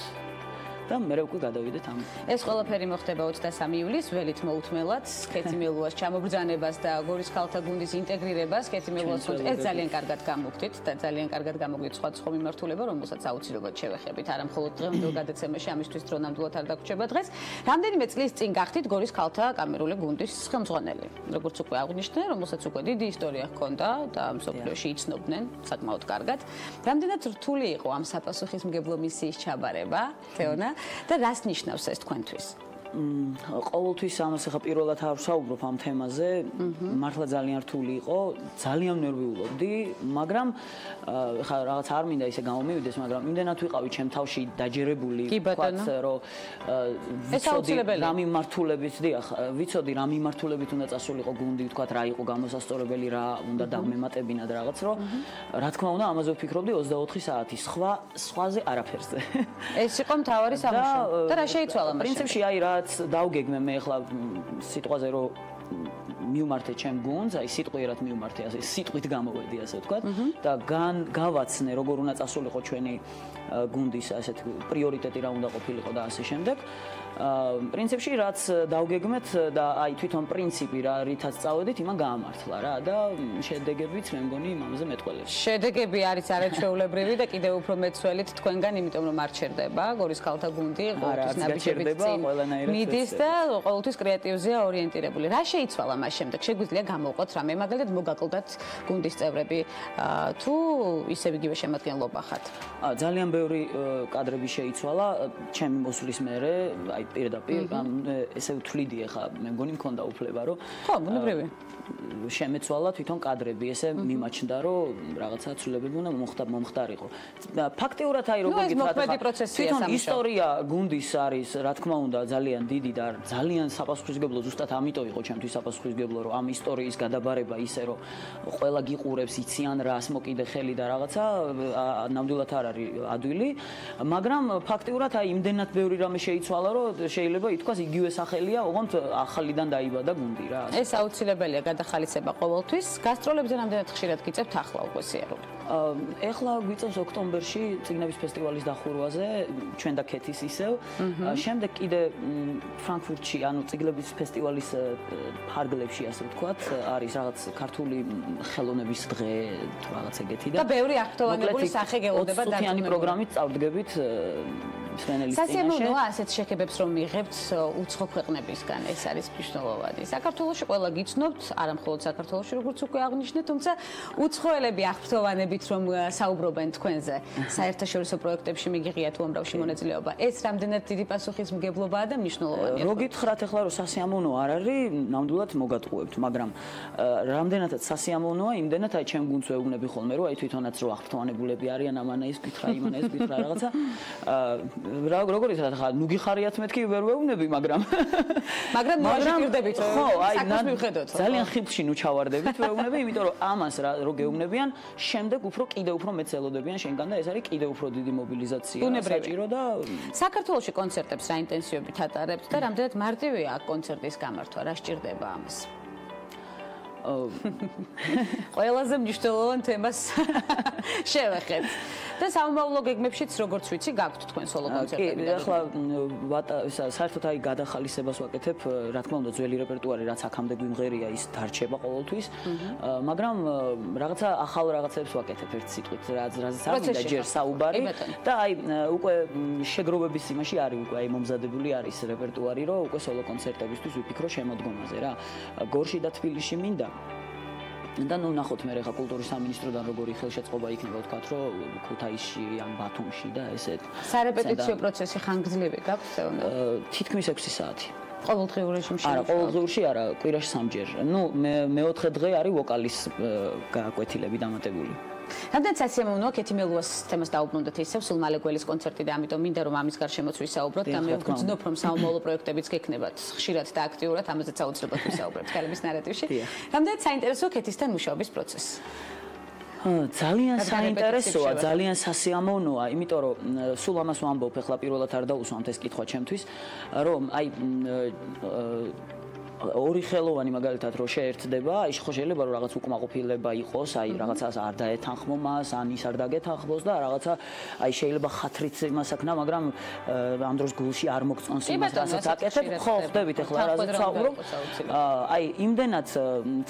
[SPEAKER 5] და მე უკვე გადავიდეთ ამ.
[SPEAKER 1] ეს ყველაფერი მოხდება 23 ივლისს, ველით მოუთმელად, კეთიმელუას ჩამობრძანებას და გორის ქალთა გუნდის ინტეგრირებას, კეთიმელუას ეს ძალიან კარგად გამოგდით და ძალიან კარგად გამოგდით სხვა მიმართულება, რომელსაც აუცილებლად შევეხებით, არა მხოლოდ დღევანდელ გადაცემაში, ამისთვის დრო ნამდვილად არ დაგვრჩება დღეს. რამდენიმე წლის წინ გახდით გორის ქალთა კამერული გუნდის ხელმძღვანელი. როგორც უკვე აღვნიშნე, რომელსაც უკვე დიდი ისტორია ჰქონდა და მსოფლიოში იცნობდნენ საკმაოდ კარგად. რამდენად რთული იყო ამ საპასუხისმგებლო მისიის ჩაბარება, თეონა? და რას ნიშნავს ეს თქვენთვის?
[SPEAKER 5] ყოველთვის ამას ახლა პირველად არ ვსაუბრობ ამ თემაზე, მართლა ძალიან რთული იყო, ძალიან ნერვიულობდი, მაგრამ ახლა რაღაც არ მინდა ისე გამომივიდეს, მაგრამ იმდენად ვიყავი ჩემ თავში დაჯერებული, ვთქვათ, რომ ვიცოდი რა მიმართულებით, დიახ, ვიცოდი რა მიმართულებით უნდა წასულიყო გუნდი, ვთქვათ, რა იყო გამოსასწორებელი, რა უნდა დაგმემატებინა და რაღაც, რომ რა თქმა უნდა, ამაზე ვფიქრობდი 24 საათი, სხვაზე არაფერზე.
[SPEAKER 1] ეს იყო მთავარი სამუშაო. და რა შეიცვალა მაშინ?
[SPEAKER 5] პრინციპში აი რაც დავგეგმე მე ახლა სიტყვაზე რომ მივმართე ჩემ გუნდს, აი სიტყვიერად მივმართე, ასე სიტყვით გამოვედი, ასე ვთქვათ და გავაცნე როგორ უნდა წასულიყო ჩვენი გუნდის ასეთ პრიორიტეტი რა უნდა ყოფილიყო და ასე შემდეგ. პრინციპში რაც დავგეგმეთ და აი თვითონ პრინციპი რა რითაც წავედით, იმან გაამართლა რა და შედეგებიც მე მგონი იმაზე მეტყველებს.
[SPEAKER 1] შედეგები არის არაჩვეულებრივი და კიდევ უფრო მეცველით თქვენგან, იმიტომ რომ არ ჩერდება გორის ქალთა გუნდი, ყოველთვის ნაბიჯებით წინ მიდის და ყოველთვის კრეატივზეა ორიენტირებული. რა შეიცვალა მას შემდეგ? შეგვიძლია გამოვყოთ რამე, მაგალითად მოგაკლდათ გუნდის წევრები თუ ისევ იგივე შემადგენლობა ხართ?
[SPEAKER 5] ძალიან ბევრი კადრები შეიცვალა ჩემი მოსვლის მერე, აი პირდაპირ ესე ვთვლიდი ახლა მე მგონი მქონდა უფლება რომ
[SPEAKER 1] ხო ბუნებრივი
[SPEAKER 5] შემეცვალა თვითონ კადრები ესე მიმაჩნდა რომ რაღაცა ცვლილებები უნდა მომხდარიყო ფაქტიურად აი როგორ გითხრათ თვითონ ისტორია გუნდის არის რა თქმა უნდა ძალიან დიდი და ძალიან საპასუხისმგებლო ზუსტად ამიტომ იყო ჩემთვის საპასუხისმგებლო რომ ამ ისტორიის გადაბარება ისე რომ ყველა გიყურებს იციან რას მოკიდე ხელი და რაღაცა ნამდვილად არ არის ადვილი მაგრამ ფაქტიურად აი იმდენად ბევრი რამე შეიცვალა რომ შეიძლება ითქვას იგივე სახელია, ოღონდ ახალიდან დაიბადა გუნდი რა.
[SPEAKER 1] ეს აუცილებელია გადახალისება ყოველთვის. გასტროლებზე რამდენად ხშირად გიწევთ ახლა უკვე სიარული?
[SPEAKER 5] ეხლა გვიწევს ოქტომბერში წიგნების ფესტივალის დახურვაზე, ჩვენ და ქეთის ისევ. შემდეგ კიდე ფრანკფურტში, ანუ წიგნების ფესტივალის ფარგლებში ასე ვთქვათ, არის რაღაც ქართული ხელოვნების დღე თუ რაღაც ეგეთი და
[SPEAKER 1] ბევრი აქტუალურული სახე გეულდება და
[SPEAKER 5] წუთიანი პროგრამით წავდგებით
[SPEAKER 1] სასიამოვნოა ასეთ შექებებს რომ მიიღებთ უცხო ქვეყნებისგან ეს არის მნიშვნელოვანი. საქართველოში ყველა გიცნობთ, არა მხოლოდ საქართველოში როგორც უკვე აღნიშნეთ, თუმცა უცხოელები აღფრთოვანებით რომ საუბრობენ თქვენზე საერთაშორისო პროექტებში მიგიღიათ უამრავში მონაწილეობა. ეს რამდენად დიდი პასუხისმგებლობაა და მნიშვნელოვანია.
[SPEAKER 5] რო გითხრათ ახლა რომ სასიამოვნო არ არის, ნამდვილად მოგატყუებთ, მაგრამ რამდენადაც სასიამოვნოა, იმდენად აი ჩემ გუნდს ვეუბნები ხოლმე რომ აი თვითონაც რო აღფრთოვანებულები არიან, ამანა ის გითხრა, იმანა ეს გითხრა რაღაცა როგორ იცით ახლა ნუ გიხარიათ მეთქი ვერ ვეუბნები მაგრამ
[SPEAKER 1] მოაჟღირდებით
[SPEAKER 5] ხო აი
[SPEAKER 1] მივხედოთ
[SPEAKER 5] ძალიან ხიფში ნუ ჩავარდებით ვეუბნები იმიტომ რომ ამას რო გეუბნებიან შემდეგ უფრო კიდევ უფრო მეცელოდებიან შენგან და ეს არის კიდევ უფრო დიდი მობილიზაცია საჭირო და
[SPEAKER 1] საქართველოში კონცერტებს რა ინტენსივობით ატარებთ და რამდენად მარტივია კონცერტის გამართვა რა სჭირდება ამას ყველაზე მნიშვნელოვან თემას შევეხეთ და საომავლო გეგმებშიც როგორც ვიცი გაქვთ თქვენ სოლო კონცერტები
[SPEAKER 5] კი ახლა საერთოდ აი გადახალისებას ვაკეთებ რა თქმა უნდა ძველი რეპერტუარი რაც აქამდე გვიმღერია ის დარჩება ყოველთვის მაგრამ რაღაცა ახალ რაღაცებს ვაკეთებ ერთ სიტყვით რაზეც არ მინდა ჯერ საუბარი და აი უკვე შეგროვების იმაში არის უკვე აი მომზადებული არის რეპერტუარი რომ უკვე სოლო კონცერტებისთვის ვიფიქრო შემოდგომაზე რა გორში და თბილისში მინდა და ნუ ნახოთ მე ხა კულტურის სამინისტროდან როგორი ხელშეწყობა იქნება ვთქვათ რომ ქუთაისში ან ბათუმში და ესეთ
[SPEAKER 1] სარეპეტიციო პროცესი ხანგრძლივი გაქვს თეონა
[SPEAKER 5] თითქმის 6 საათი
[SPEAKER 1] ყოველდღიურ რეჟიმში
[SPEAKER 5] არა ყოველდღიურში არა კვირაში 3 ჯერ ნუ მეოთხე დღე არის ვოკალის გააკვეთილები დამატებული
[SPEAKER 1] რამდენად სასიამოვნოა ქეთი მელუას თემას დაუბრუნდეთ ისევ სულ მალე გველის კონცერტი და ამიტომ მინდა რომ ამის გარშემოც ვისაუბროთ და მე ვგრძნობ რომ საომავლო პროექტებიც გექნებათ ხშირად და აქტიურად ამაზეც აუცილებლად ვისაუბრებთ ქალების ნარატივში რამდენად საინტერესოა ქეთისთან მუშაობის პროცესი
[SPEAKER 5] ძალიან საინტერესოა, ძალიან სასიამოვნოა, იმიტომ რომ სულ ამას ვამბობ, ახლა პირველად არ დაუსვამთ ეს კითხვა ჩემთვის, რომ აი ორი ხელოვანი მაგალითად რო შეერთდება, აი ხო შეიძლება რომ რაღაც უკმაყოფილება იყოს, აი რაღაცას არ დაეთანხმო მას, ან ის არ დაგეთანხმოს და რაღაცა აი შეიძლება ხათრიც იმას აქნა, მაგრამ ამ დროს გულში არ მოგწონს იმას, რასაც აკეთებ. ხო, ხდებით ახლა რაზეც ვსაუბრობ. აი იმდენად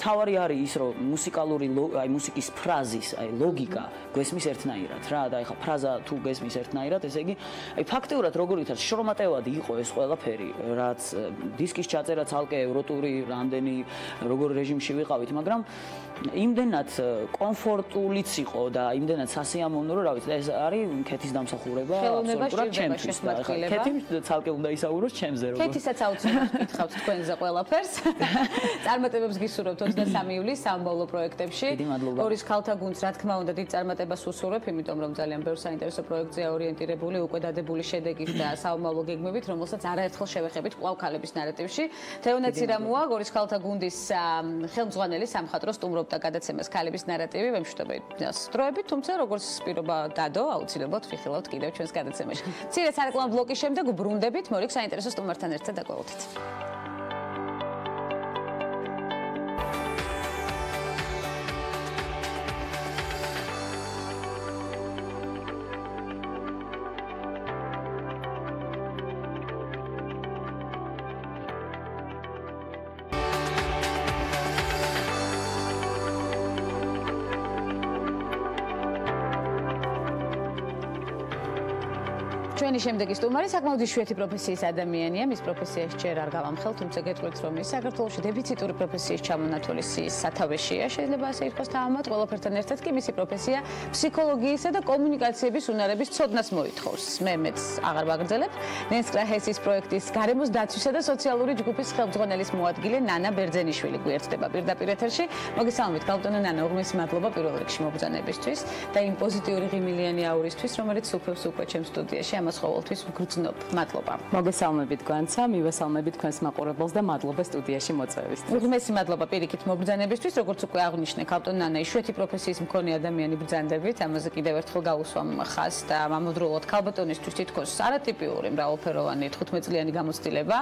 [SPEAKER 5] თავარი არის ის, რომ მუსიკალური აი მუსიკის ფრაზის, აი ლოგიკა გვესმის ერთნაირად რა და ეხლა ფრაზა თუ გესმის ერთნაირად, ესე იგი აი ფაქტიურად როგორ ითქოს შრომატევადი იყო ეს ყველაფერი, რაც დისკის ჩაწერა ცალკე ევროტური რამდენი როგორ რეჟიმში ვიყავით, მაგრამ იმდენად კომფორტულიც იყო და იმდენად სასიამოვნო რომ რა ვიცი ეს არის ქეთის დამსახურება
[SPEAKER 1] აბსოლუტურად
[SPEAKER 5] ჩემთვის და ქეთი ცალკე უნდა ისაუბროს ჩემზე როგორ
[SPEAKER 1] ქეთისაც აუცილებლად გითხავთ თქვენზე ყველაფერს წარმატებებს გისურვებთ 23 ივლისს საომავლო პროექტებში გორის ქალთა გუნდს რა თქმა უნდა დიდ წარმატებას უსურვებ იმიტომ რომ ძალიან ბევრ საინტერესო პროექტზეა ორიენტირებული უკვე დადებული შედეგით და საომავლო გეგმებით რომელსაც არაერთხელ შევეხებით კვლავ ქალების ნარატივში თეონა ცირამუა გორის ქალთა გუნდის ხელმძღვანელი სამხატვრო სტუმრობდა გადაცემას ქალების ნარატივი ვემშვიდობებით სტროებით თუმცა როგორც პირობა დადო აუცილებლად ვიხილავთ კიდევ ჩვენს გადაცემაში მცირე სარეკლამო ბლოკის შემდეგ უბრუნდებით მორიგ საინტერესო სტუმართან ერთად დაკავოთ ჩვენი შემდეგი სტუმარი საკმაოდ იშვიათი პროფესიის ადამიანია, მის პროფესიაში ჯერ არ გავამხელ, თუმცა გეტყვით, რომ ის საქართველოში დეფიციტური პროფესიის ჩამონათვლის სათავეშია, შეიძლება ასე ითქვას თავმად, ყველაფერთან ერთად კი მისი პროფესია ფსიქოლოგიისა და კომუნიკაციების უნარების ცოდნას მოითხოვს. მეც აღარ ვაგრძელებ. ნენსკრა ჰესის პროექტის გარემოს დაცვისა და სოციალური ჯგუფის ხელმძღვანელის მოადგილე ნანა ბერძენიშვილი გვერდდება პირდაპირ ეთერში. მოგესალმებით, გალტონო ნანა, უღმესი მადლობა პირველ რიგში მობრძანებისთვის და იმ პოზიტიური ღიმილიანი აურისთვის, რომელიც უფევს უკვე ჩემ სტუდიაში, ამას ყოველთვის ვგრძნობ. მადლობა.
[SPEAKER 6] მოგესალმებით გვანცა, მივესალმებით თქვენს მაყურებელს და მადლობა სტუდიაში მოწვევისთვის.
[SPEAKER 1] უღმესი მადლობა პირიქით მობრძანებისთვის, როგორც უკვე აღვნიშნე, ქალტონ ნანა იშვიათი პროფესიის მქონე ადამიანი ბრძანდებით, ამაზე კიდევ ერთხელ გავუსვამ ხაზს და ამავდროულად ქალბატონისთვის თითქოს არატიპიური მრავალფეროვანი 15 წლიანი გამოცდილება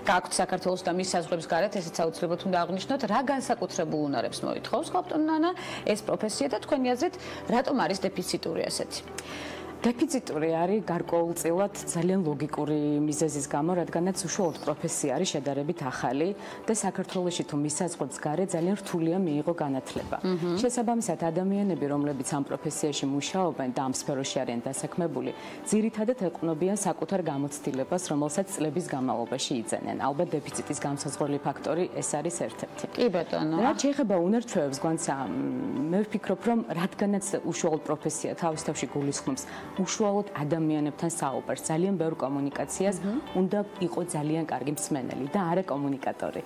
[SPEAKER 1] გააქვთ საქართველოს და მის საზღვრებს გარეთ, ესეც აუცილებლად უნდა აღვნიშნოთ, რა განსაკუთრებულ უნარებს მოითხოვს ქალტონ ნანა ეს პროფესია და თქვენი აზრით, რატომ არის დეფიციტური ასეთი?
[SPEAKER 6] დეფიციტური არის გარკვეულწილად ძალიან ლოგიკური მიზეზის გამო, რადგანაც უშუალოდ პროფესია არის შედარებით ახალი და საქართველოში თუ მის საზღვრებს გარეთ ძალიან რთულია მიიღო განათლება. შესაბამისად, ადამიანები, რომლებიც ამ პროფესიაში მუშაობენ და ამ სფეროში არიან დასაქმებული, ძირითადად ეყრდნობიან საკუთარ გამოცდილებას, რომელსაც წლების განმავლობაში იძენენ. ალბათ დეფიციტის განსაზღვრელი ფაქტორი ეს არის ერთ-ერთი.
[SPEAKER 1] კი ბატონო.
[SPEAKER 6] რაც შეეხება უნარ-ჩვევებს, გვანცა, მე ვფიქრობ, რომ რადგანაც უშუალოდ პროფესია თავის თავში გულისხმობს უშუალოდ ადამიანებთან საუბარს, ძალიან ბევრ კომუნიკაციას უნდა იყო ძალიან კარგი მსმენელი და არა კომუნიკატორი.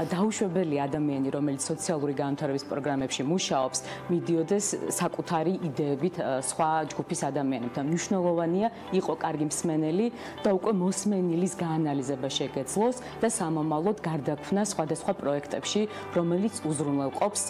[SPEAKER 6] დაუშვებელი ადამიანი, რომელიც სოციალური განვითარების პროგრამებში მუშაობს, მიდიოდეს საკუთარი იდეებით სხვა ჯგუფის ადამიანებთან. მნიშვნელოვანია იყო კარგი მსმენელი და უკვე მოსმენილის გაანალიზება შეგეძლოს და სამომავლოდ გარდაქმნა სხვადასხვა პროექტებში, რომელიც უზრუნველყოფს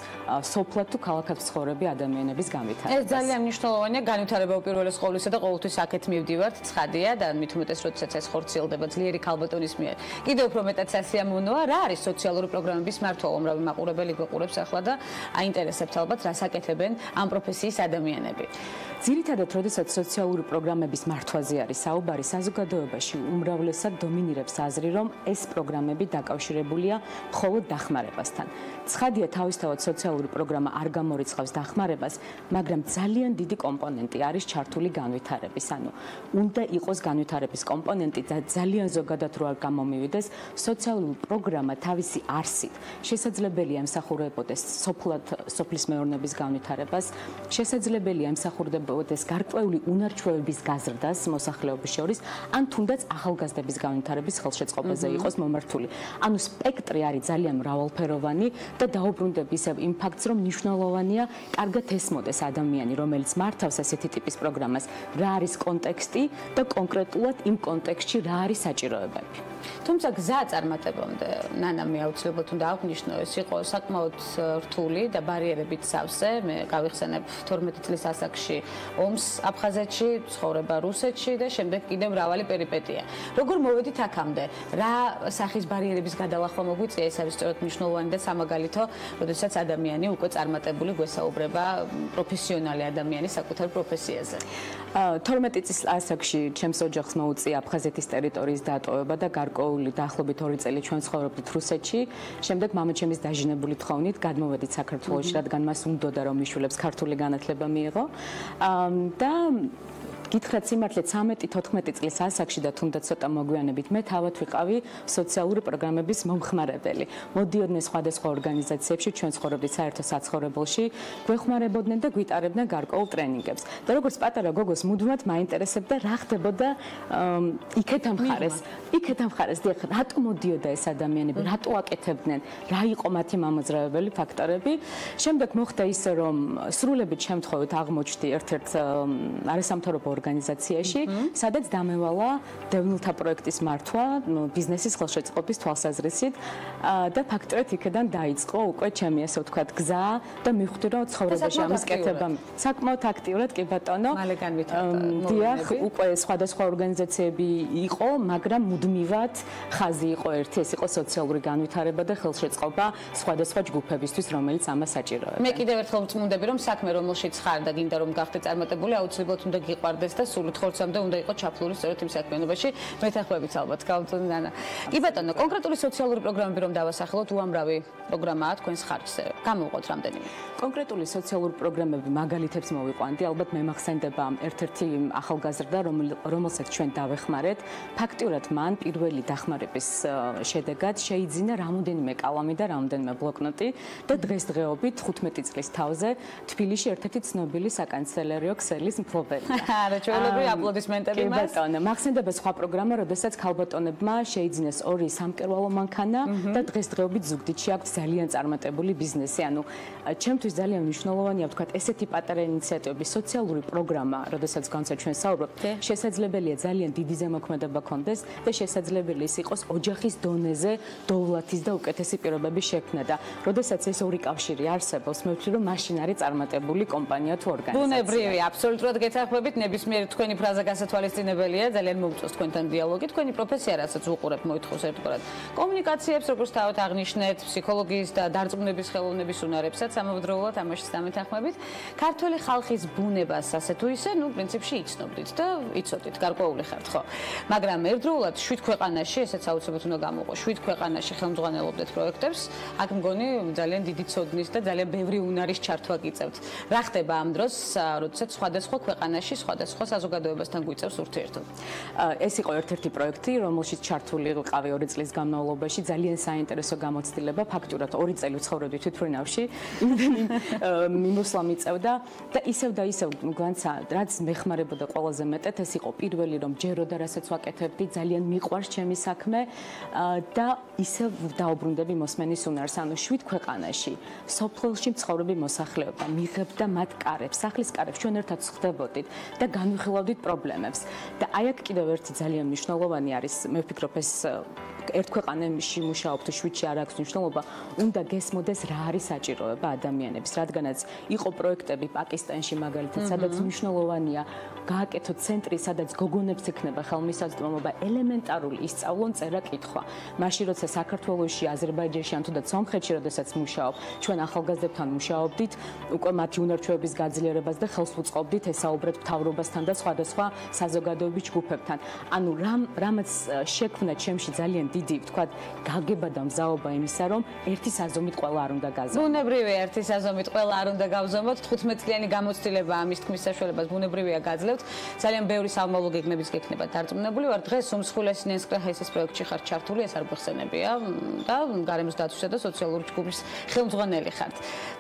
[SPEAKER 6] სოფლად თუ ქალაქად მცხოვრები ადამიანების განვითარებას.
[SPEAKER 1] ეს ძალიან მნიშვნელოვანია, განვითარება უპირველეს ყოვლისა და ყოველთვის აქეთ მივდივართ, ცხადია და მით უმეტეს როდესაც ეს ხორციელდება ძლიერი ქალბატონის მიერ. კიდევ უფრო მეტად სასიამოვნოა, რა არის სოციალური პროგრამების მართვა, უამრავი მაყურებელი გვეყურებს ახლა და აინტერესებთ ალბათ, რას აკეთებენ ამ პროფესიის ადამიანები.
[SPEAKER 6] ძირითადად, როდესაც სოციალური პროგრამების მართვაზე არის საუბარი, საზოგადოებაში უმრავლესად დომინირებს აზრი, რომ ეს პროგრამები დაკავშირებულია მხოლოდ დახმარებასთან. ცხადია, თავისთავად სოციალური პროგრამა არ გამორიცხავს დახმარებას, მაგრამ ძალიან დიდი კომპონენტი არის ჩართული განვითარების, ანუ უნდა იყოს განვითარების კომპონენტი და ძალიან ზოგადად რო არ გამომივიდეს, სოციალური პროგრამა თავისი არსით შესაძლებელია ემსახურებოდეს სოფლის მეურნეობის განვითარებას, შესაძლებელია ემსახურებოდეს გარკვეული უნარ-ჩვევების გაზრდას მოსახლეობის შორის, ან თუნდაც ახალგაზრდების განვითარების ხელშეწყობაზე იყოს მომართული. ანუ სპექტრი არის ძალიან მრავალფეროვანი და დაუბრუნდებ ისევ იმ ფაქტს, რომ მნიშვნელოვანია კარგად ესმოდეს ადამიანი, რომელიც მართავს ასეთი ტიპის პროგრამას, რა არის კონტექსტი და კონკრეტულად იმ კონტექსტში რა არის საჭიროებები.
[SPEAKER 1] თუმცა გზა წარმატებამდე, ნანა მე აუცილებლად უნდა აღვნიშნო, ეს იყო საკმაოდ რთული და ბარიერებით სავსე. მე გავიხსენებ 12 წლის ასაკში ომს აფხაზეთში, ცხოვრება რუსეთში და შემდეგ კიდევ მრავალი პერიპეტია. როგორ მოვედით აქამდე? რა სახის ბარიერების გადალახვა მოგვიწია? ეს არის სწორედ მნიშვნელოვანი და სამაგალითო, როდესაც ადამიანი უკვე წარმატებული გვესაუბრება პროფესიონალი ადამიანი საკუთარ პროფესიაზე.
[SPEAKER 6] 12 წლის ასაკში ჩემს ოჯახს მოუწია აფხაზეთის ტერიტორიის დატოვება და გარკვეული დაახლოებით 2 წელი ჩვენ ცხოვრობდით რუსეთში. შემდეგ მამაჩემის დაჟინებული თხოვნით გადმოვედით საქართველოში, რადგან მას უნდოდა რომ მიშვილებს ქართული განათლება მიიღო. და გითხრათ სიმართლე 13-14 წლის ასაკში და თუნდაც ცოტა მოგვიანებით მე თავად ვიყავი სოციალური პროგრამების მომხმარებელი. მოდიოდნენ სხვადასხვა ორგანიზაციებში, ჩვენ ცხოვრობდით საერთო საცხოვრებელში, გვეხმარებოდნენ და გვიტარებდნენ გარკვეულ ტრენინგებს. და როგორც პატარა გოგოს მუდმივად მაინტერესებდა რა ხდებოდა იქეთ ამ მხარეს. იქეთ ამ მხარეს, დიახ, რატო მოდიოდა ეს ადამიანები, რატო აკეთებდნენ, რა იყო მათი მამოძრავებელი ფაქტორები. შემდეგ მოხდა ისე, რომ სრულებით შემთხვევით აღმოჩნდი ერთ-ერთ არასამთავრობო ორგანიზაციაში, სადაც დამევალა დევნილთა პროექტის მართვა, ბიზნესის ხელშეწყობის თვალსაზრისით და ფაქტობრივად იქიდან დაიწყო უკვე ჩემი ასე ვთქვათ გზა და მივხვდი რომ ცხოვრებაში ამის კეთება საკმაოდ აქტიურად კი ბატონო.
[SPEAKER 1] მალე განვითარდა.
[SPEAKER 6] დიახ, უკვე სხვადასხვა ორგანიზაციები იყო, მაგრამ მუდმივად ხაზი იყო ერთი, ეს იყო სოციალური განვითარება და ხელშეწყობა სხვადასხვა ჯგუფებისთვის, რომელიც ამას საჭიროებდა.
[SPEAKER 1] მე კიდევ ერთხელ ვწმუნდები, რომ საქმე რომელშიც ხარ და გინდა რომ გახდე წარმატებული, აუცილებლად უნდა გიყვარდეს აკეთდეს და სულით ხორცამდე უნდა იყოს ჩაფლული სწორედ იმ საქმიანობაში. მეთანხმებით ალბათ, გავწოდე ნანა. კი ბატონო, კონკრეტული სოციალური პროგრამები რომ დავასახელოთ, უამრავი პროგრამაა თქვენს ხარჯზე. გამოვყოთ რამდენიმე.
[SPEAKER 6] კონკრეტული სოციალური პროგრამები მაგალითებს მოვიყვანდი, ალბათ მე მახსენდება ერთ-ერთი ახალგაზრდა, რომელსაც ჩვენ დავეხმარეთ. ფაქტიურად მან პირველი დახმარების შედეგად შეიძინა რამოდენიმე კალამი და რამოდენიმე ბლოკნოტი და დღესდღეობით 15 წლის თავზე თბილისში ერთ-ერთი ცნობილი საკანცელერიო ქსელის მფლობელია.
[SPEAKER 1] არა, ჩვეულებრივი აპლოდისმენტები მას.
[SPEAKER 6] კი ბატონო, მახსენდება სხვა პროგრამა, როდესაც ქალბატონებმა შეიძინეს 2 სამკერვალო მანქანა და დღესდღეობით ზუგდიდში აქვს ძალიან წარმატებული ბიზნესი. ანუ ჩემთვის ძალიან მნიშვნელოვანია ვთქვათ, ესეთი პატარა ინიციატივები, სოციალური პროგრამა, როდესაც განსა ჩვენ საუბრობთ, შესაძლებელია ძალიან დიდი ზემოქმედება კონდეს და შესაძლებელი ის იყოს ოჯახის დონეზე დოვლათის და უკეთესი პირობების შექმნა და როდესაც ეს ორი კავშირი არსებობს, მე ვთვლი რომ მაშინ არის წარმატებული კომპანია თუ ორგანიზაცია.
[SPEAKER 1] ბუნებრივი, აბსოლუტურად გეთანხმებით, ნებისმიერი თქვენი ფრაზა გასათვალისწინებელია, ძალიან მომწონს თქვენთან დიალოგი, თქვენი პროფესია, რასაც უყურებთ, მოითხოვს ერთგვარად კომუნიკაციებს, როგორც თავად აღნიშნეთ, ფსიქოლოგიის და დარწმუნების ხელოვნების უნარებსაც ამავდროულად ამაში დამეთანხმებით. ქართველი ხალხის ბუნებას ასე თუ ისე, ნუ პრინციპში იცნობდით და იცოდით, გარკვეული ხართ, ხო? მაგრამ ერთდროულად 7 ქვეყანაში, ესეც აუცილებლად უნდა გამოყო, 7 ქვეყანაში ხელმძღვანელობდეთ პროექტებს, აქ მგონი ძალიან დიდი ცოდნის და ძალიან ბევრი უნარის ჩართვა გიწევთ. რა ხდება ამ დროს, როდესაც სხვადასხვა ქვეყანაში, სხვადასხვა საზოგადოებასთან გვიწევს ურთიერთობა?
[SPEAKER 6] ეს იყო ერთ-ერთი პროექტი, რომელშიც ჩართული ვიყავი 2 წლის განმავლობაში, ძალიან საინტერესო გამოცდილება, ფაქტურად 2 წელი ვცხოვრობდი თვითმფრინავში, იმდენი მიმოსვლა მიწევდა და ისევ განცა, რაც მეხმარებოდა ყველაზე მეტად, ეს იყო პირველი რომ ჯეროდა რასაც ვაკეთებდი, ძალიან მიყვარს ჩემი საქმე და ისევ დაუბრუნდები მოსმენის უნარს, ანუ 7 ქვეყანაში, სოფლში მცხოვრები მოსახლეობა მიღებდა მათ კარებს, სახლის კარებს, ჩვენ ერთად ვხვდებოდით და განვიხილავდით პრობლემებს. და აი აქ კიდევ ერთი ძალიან მნიშვნელოვანი არის, მე ვფიქრობ ეს ერთ ქვეყანაში მუშაობ თუ 7-ში არ აქვს მნიშვნელობა, უნდა გესმოდეს რა არის საჭიროება ადამიანების, რადგანაც იყო პროექტები პაკისტანში მაგალითად, სადაც მნიშვნელოვანია გააკეთო ცენტრი, სადაც გოგონებს ექნება ხელმისაწვდომობა, ელემენტარული ისწავლონ წერა-კითხვა. მაშინ როცა საქართველოში, აზერბაიჯანში ან თუნდაც სომხეთში, როდესაც მუშაობ, ჩვენ ახალგაზრდებთან მუშაობდით, უკვე მათი უნარ-ჩვევების გაძლიერებას და ხელს ვუწყობდით, ესაუბრეთ მთავრობასთან და სხვადასხვა საზოგადოების ჯგუფებთან. ანუ რამაც შექმნა ჩემში ძალიან დიდი, ვთქვათ, გაგება და მზაობა იმისა, რომ ერთი საზომით ყველა არ უნდა გაზომოთ.
[SPEAKER 1] ბუნებრივია, ერთი საზომით ყველა არ უნდა გავზომოთ. 15 წლიანი გამოცდილება ამის თქმის საშუალებას ბუნებრივია გაძლევთ. ძალიან ბევრი სამომავლო გეგმების გექნება დარწმუნებული ვარ. დღეს უმსხვილესი ნენსკრაჰესის პროექტში ხართ ჩართული, ეს არ გვეხსენებია და გარემოს დაცვისა და სოციალური ჯგუფის ხელმძღვანელი ხართ.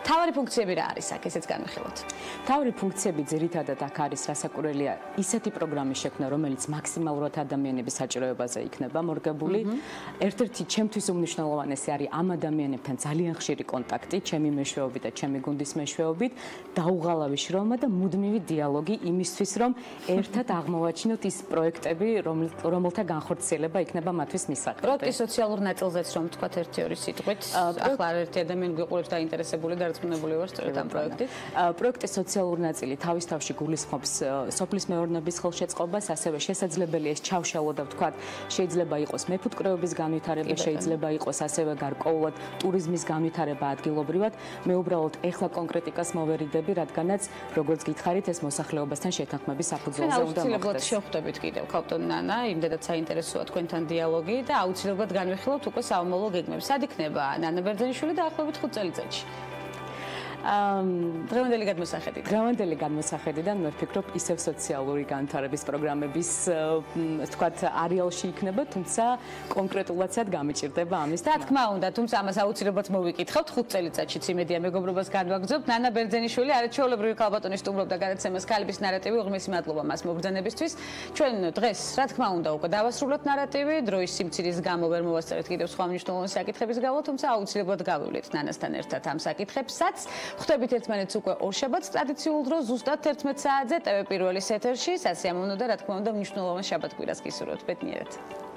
[SPEAKER 1] თავარი ფუნქციები რა არის აქ, ესეც განვიხილოთ.
[SPEAKER 6] თავარი ფუნქციები ძირითადად აქ არის რასაკურველია ისეთი პროგრამის შექმნა, რომელიც მაქსიმალურად ადამიანების საჭიროებაზე იქნება მორგებული. ერთ-ერთი ჩემთვის უმნიშვნელოვანესი არის ამ ადამიანებთან ძალიან ხშირი კონტაქტი, ჩემი მეშვეობით და ჩემი გუნდის მეშვეობით, დაუღალავი შრომა და მუდმივი დიალოგი იმისთვის, რომ ერთად აღმოვაჩინოთ ის პროექტები, რომელთა განხორციელება იქნება მათთვის მისაღები.
[SPEAKER 1] პროექტის სოციალურ ნაწილზეც რომ თქვათ 1-2 სიტყვით, ახლა ერთი ადამიანი გვიყურებს დაინტერესებული და დარწმუნებული ვარ სწორედ ამ პროექტით.
[SPEAKER 6] პროექტის სოციალური ნაწილი თავის თავში გულისხმობს სოფლის მეურნეობის ხელშეწყობას, ასევე შესაძლებელია ეს ჩავშალო და ვთქვათ, შეიძლება იყოს მეფუტკრეობის განვითარება, შეიძლება იყოს ასევე გარკვეულად ტურიზმის განვითარება ადგილობრივად. მე უბრალოდ ეხლა კონკრეტიკას მოვერიდები, რადგანაც როგორც გითხარით, ეს მოსახლეობასთან შეთანხმების საფუძველზე უნდა მოხდეს.
[SPEAKER 1] აუცილებლად შევხვდებით კიდევ ქალბატონ ნანა, იმდენად საინტერესოა თქვენთან დიალოგი და აუცილებლად განვიხილავთ უკვე სამომავლო გეგმებს. სად იქნება ნანა ბერძენიშვილი დაახლოებით 5 წელიწადში? დღევანდელი გადმოსახედიდან მე ვფიქრობ ისევ სოციალური განვითარების პროგრამების თქვათ არეალში იქნება, თუმცა კონკრეტულადაც გამიჭირდება ამის. რა თქმა უნდა, თუმცა ამას აუცილებლად მოვიკითხავთ 5 წელიწადშიც იმედია მეგობრობას განვაგრძობთ. ნანა ბერძენიშვილი არის ჩვეულებრივი ქალბატონი სტუმრობდა გადაცემას ქალების ნარატივი, უღმესი მადლობა მას მობრძანებისთვის. ჩვენ დღეს რა თქმა უნდა უკვე დავასრულოთ ნარატივი, დროის სიმცირის გამო ვერ მოვასწრეთ კიდევ სხვა მნიშვნელოვანი საკითხების გამო, თუმცა აუცილებლად გავივლეთ ნანასთან ერთად ამ საკითხებსაც. ხვდებით ერთმანეთს უკვე ორშაბათს ტრადიციულ დროს ზუსტად 11 საათზე ტევ პირველის ეთერში. სასიამოვნო და რა თქმა უნდა მნიშვნელოვან შაბათ-კვირას გისურვებთ. ბედნიერად.